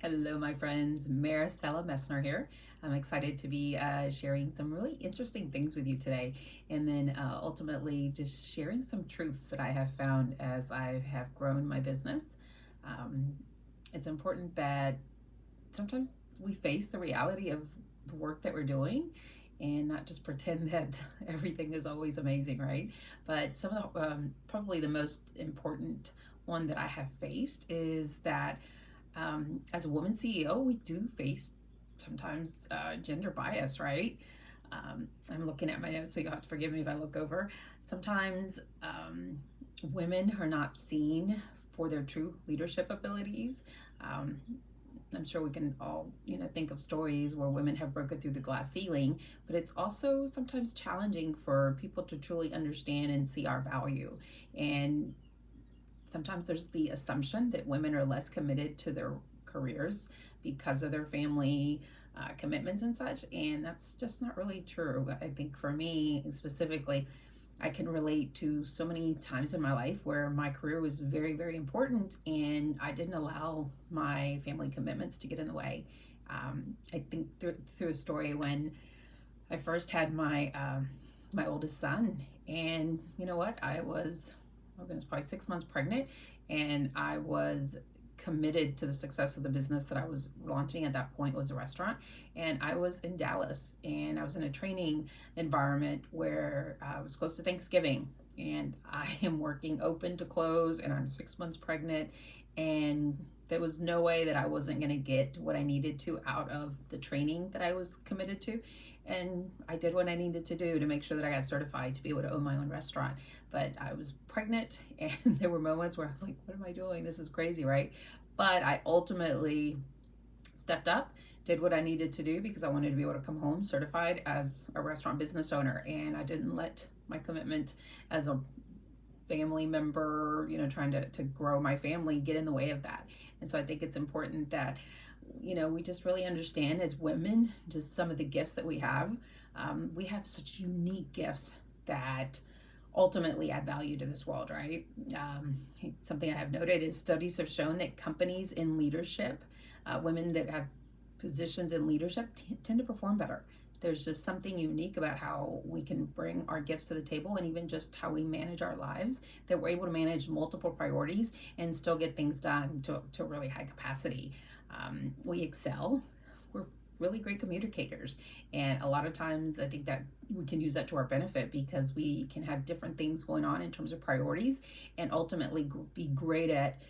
Hello, my friends. Maricela Messner here. I'm excited to be sharing some really interesting things with you today, and then ultimately just sharing some truths that I have found as I have grown my business. Um, it's important that sometimes we face the reality of the work that we're doing and not just pretend that everything is always amazing, right? But some of the probably the most important one that I have faced is that as a woman CEO, we do face sometimes gender bias, right? I'm looking at my notes, so you'll have to forgive me if I look over. Sometimes women are not seen for their true leadership abilities. Um, I'm sure we can all, think of stories where women have broken through the glass ceiling, but it's also sometimes challenging for people to truly understand and see our value. And sometimes there's the assumption that women are less committed to their careers because of their family commitments and such, and that's just not really true. I think for me specifically, I can relate to so many times in my life where my career was very, very important, and I didn't allow my family commitments to get in the way. I think through a story when I first had my oldest son, and you know what? I was, oh goodness, probably 6 months pregnant, and I was committed to the success of the business that I was launching at that point was a restaurant. And I was in Dallas, and I was in a training environment where I was close to Thanksgiving, and I am working open to close, and I'm 6 months pregnant, and there was no way that I wasn't going to get what I needed to out of the training that I was committed to. And I did what I needed to do to make sure that I got certified to be able to own my own restaurant. But I was pregnant, and there were moments where I was like, what am I doing? This is crazy, right? But I ultimately stepped up, did what I needed to do because I wanted to be able to come home certified as a restaurant business owner. And I didn't let my commitment as a family member, trying to grow my family, get in the way of that. And so I think it's important that, we just really understand as women just some of the gifts that we have. We have such unique gifts that ultimately add value to this world, right? Something I have noted is studies have shown that companies in leadership, women that have positions in leadership tend to perform better. There's just something unique about how we can bring our gifts to the table, and even just how we manage our lives, that we're able to manage multiple priorities and still get things done to really high capacity. We excel. We're really great communicators, and a lot of times I think that we can use that to our benefit because we can have different things going on in terms of priorities, and ultimately be great at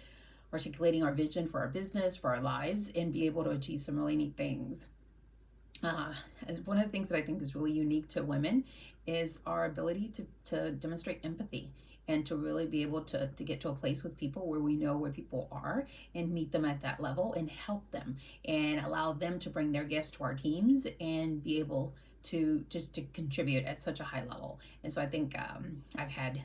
articulating our vision for our business, for our lives, and be able to achieve some really neat things. And one of the things that I think is really unique to women is our ability to demonstrate empathy, and to really be able to get to a place with people where we know where people are and meet them at that level and help them and allow them to bring their gifts to our teams and be able to just to contribute at such a high level. And so I think I've had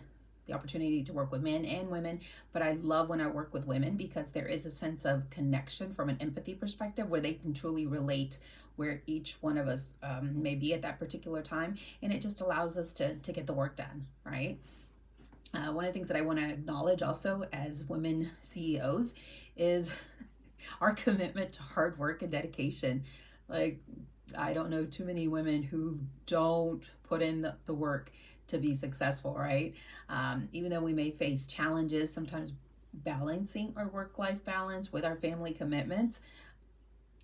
the opportunity to work with men and women, but I love when I work with women because there is a sense of connection from an empathy perspective where they can truly relate where each one of us may be at that particular time, and it just allows us to get the work done, right? One of the things that I want to acknowledge also as women CEOs is our commitment to hard work and dedication. Like, I don't know too many women who don't put in the work to be successful, right? Even though we may face challenges, sometimes balancing our work-life balance with our family commitments,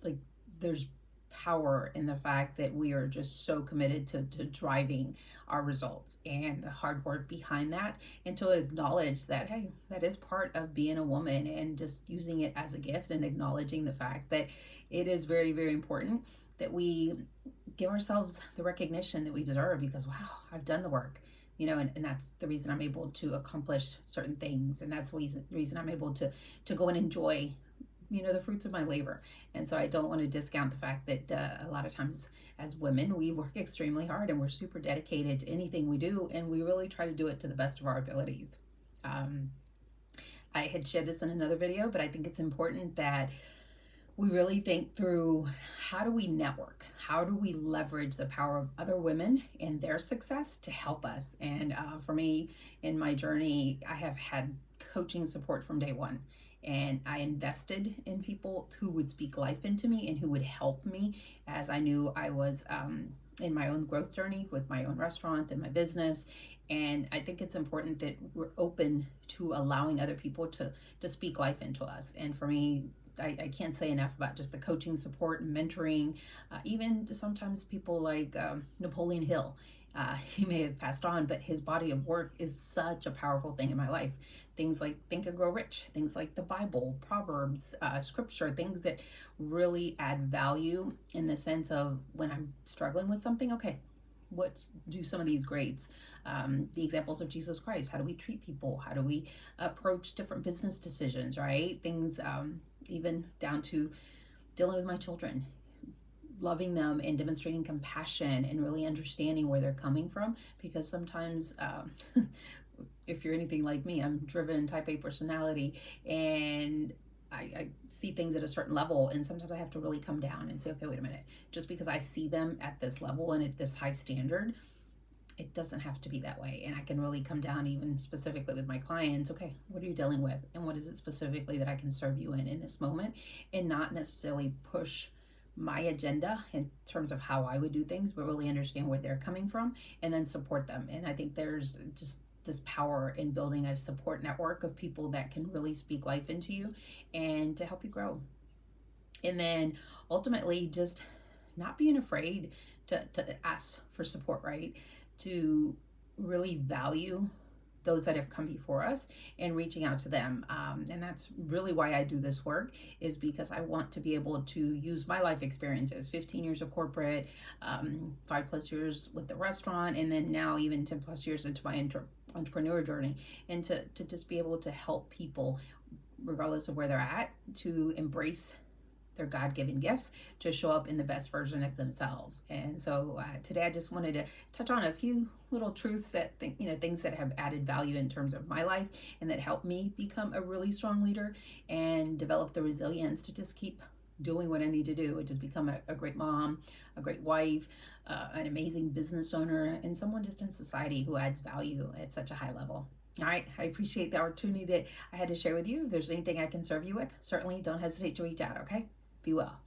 like, there's power in the fact that we are just so committed to driving our results and the hard work behind that, and to acknowledge that, hey, that is part of being a woman, and just using it as a gift and acknowledging the fact that it is very, very important that we give ourselves the recognition that we deserve, because wow, I've done the work, and that's the reason I'm able to accomplish certain things, and that's the reason I'm able to go and enjoy the fruits of my labor. And so I don't want to discount the fact that a lot of times as women, we work extremely hard and we're super dedicated to anything we do, and we really try to do it to the best of our abilities. I had shared this in another video, but I think it's important that we really think through, how do we network? How do we leverage the power of other women and their success to help us? And for me, in my journey, I have had coaching support from day one. and I invested in people who would speak life into me and who would help me as I knew I was in my own growth journey with my own restaurant and my business. And I think it's important that we're open to allowing other people to speak life into us. And for me, I can't say enough about just the coaching support and mentoring, even to sometimes people like Napoleon Hill. He may have passed on, but his body of work is such a powerful thing in my life. Things like Think and Grow Rich, things like the Bible, Proverbs, scripture, things that really add value in the sense of when I'm struggling with something, okay, what do some of these grades, the examples of Jesus Christ, how do we treat people, how do we approach different business decisions, right? Things even down to dealing with my children, loving them and demonstrating compassion and really understanding where they're coming from, because sometimes if you're anything like me, I'm driven type A personality, and I see things at a certain level, and sometimes I have to really come down and say, okay, wait a minute, just because I see them at this level and at this high standard, it doesn't have to be that way. And I can really come down, even specifically with my clients. Okay, what are you dealing with? And what is it specifically that I can serve you in this moment? And not necessarily push my agenda in terms of how I would do things, but really understand where they're coming from and then support them. And I think there's just this power in building a support network of people that can really speak life into you and to help you grow. And then ultimately, just not being afraid to ask for support, right? To really value those that have come before us and reaching out to them. And that's really why I do this work, is because I want to be able to use my life experiences, 15 years of corporate, 5+ years with the restaurant, and then now even 10+ years into my entrepreneur journey, and to just be able to help people regardless of where they're at to embrace their God-given gifts to show up in the best version of themselves. And so today I just wanted to touch on a few little truths that things that have added value in terms of my life and that helped me become a really strong leader and develop the resilience to just keep doing what I need to do, which is become a great mom, a great wife, an amazing business owner, and someone just in society who adds value at such a high level. All right, I appreciate the opportunity that I had to share with you. If there's anything I can serve you with, certainly don't hesitate to reach out, okay? Be well.